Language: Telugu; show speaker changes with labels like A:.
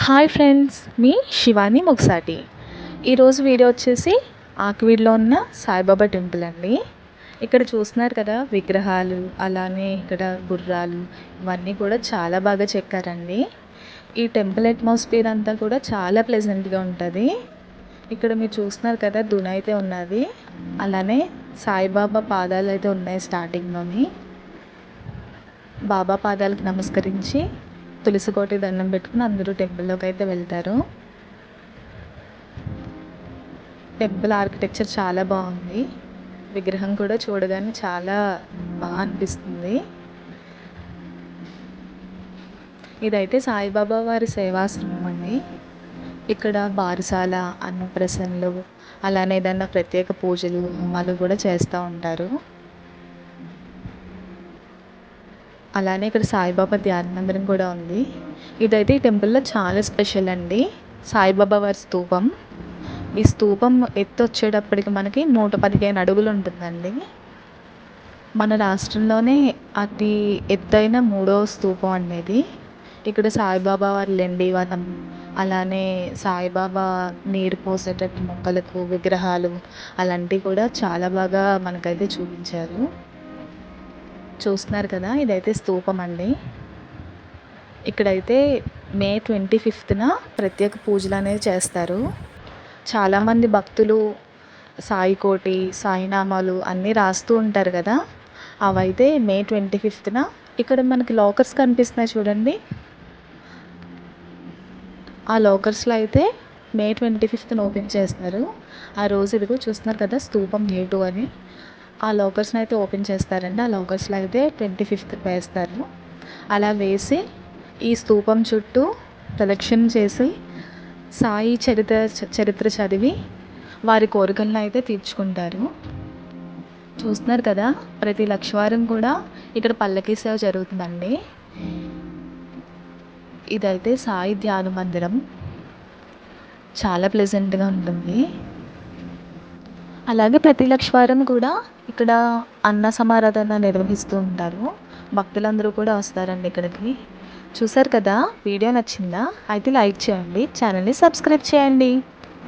A: హాయ్ ఫ్రెండ్స్, మీ శివాని ముగ్సాటి. ఈరోజు వీడియో వచ్చేసి ఆక్వీడ్లో ఉన్న సాయిబాబా టెంపుల్ అండి. ఇక్కడ చూస్తున్నారు కదా విగ్రహాలు, అలానే ఇక్కడ గుర్రాలు ఇవన్నీ కూడా చాలా బాగా చెక్కారండి. ఈ టెంపుల్ అట్మాస్ఫియర్ అంతా కూడా చాలా ప్లెజెంట్గా ఉంటుంది. ఇక్కడ మీరు చూస్తున్నారు కదా దున అయితే ఉన్నది, అలానే సాయిబాబా పాదాలు అయితే ఉన్నాయి. స్టార్టింగ్లోని బాబా పాదాలకు నమస్కరించి తులసి కోటి దండం పెట్టుకుని అందరూ టెంపుల్లోకి అయితే వెళ్తారు. టెంపుల్ ఆర్కిటెక్చర్ చాలా బాగుంది. విగ్రహం కూడా చూడగానే చాలా బాగా అనిపిస్తుంది. ఇదైతే సాయిబాబా వారి సేవాశ్రమం అండి. ఇక్కడ బారసాల, అన్నప్రసన్నలు, అలానే ఏదన్నా ప్రత్యేక పూజలు హోమాలు కూడా చేస్తూ ఉంటారు. అలానే ఇక్కడ సాయిబాబా ధ్యాన మందిరం కూడా ఉంది. ఇదైతే ఈ టెంపుల్లో చాలా స్పెషల్ అండి. సాయిబాబా వారి స్తూపం. ఈ స్తూపం ఎత్తు వచ్చేటప్పటికి మనకి 115 అడుగులు ఉంటుందండి. మన రాష్ట్రంలోనే అతి ఎత్తైన 3వ స్తూపం అనేది. ఇక్కడ సాయిబాబా వారి లెండివనం, అలానే సాయిబాబా నీరు పోసేటట్టు మొక్కలకు విగ్రహాలు అలాంటివి కూడా చాలా బాగా మనకైతే చూపించారు. చూస్తున్నారు కదా, ఇదైతే స్తూపం అండి. ఇక్కడైతే మే 25న ప్రత్యేక పూజలు అనేది చేస్తారు. చాలామంది భక్తులు సాయి కోటి, సాయినామాలు అన్నీ రాస్తూ ఉంటారు కదా, అవైతే మే 25న ఇక్కడ మనకి లాకర్స్ కనిపిస్తున్నాయి చూడండి. ఆ లాకర్స్లో అయితే మే 25న ఓపెన్ చేస్తారు. ఆ రోజు ఇదిగో చూస్తున్నారు కదా స్తూపం A2 అని, ఆ లాకర్స్ని అయితే ఓపెన్ చేస్తారండి. ఆ లాకర్స్లో అయితే 25th వేస్తారు. అలా వేసి ఈ స్తూపం చుట్టూ ప్రదక్షిణ చేసి సాయి చరిత్ర చదివి వారి కోరికలను అయితే తీర్చుకుంటారు. చూస్తున్నారు కదా, ప్రతి లక్షవారం కూడా ఇక్కడ పల్లకీ సేవ జరుగుతుందండి. ఇదైతే సాయి ధ్యాన మందిరం. చాలా ప్లెజెంట్గా ఉంటుంది. అలాగే ప్రతి లక్షవారం కూడా ఇక్కడ అన్న సమారాధన నిర్వహిస్తూ ఉంటారు. భక్తులందరూ కూడా వస్తారండి ఇక్కడికి. చూసారు కదా, వీడియో నచ్చిందా? అయితే లైక్ చేయండి, ఛానల్ని సబ్స్క్రైబ్ చేయండి.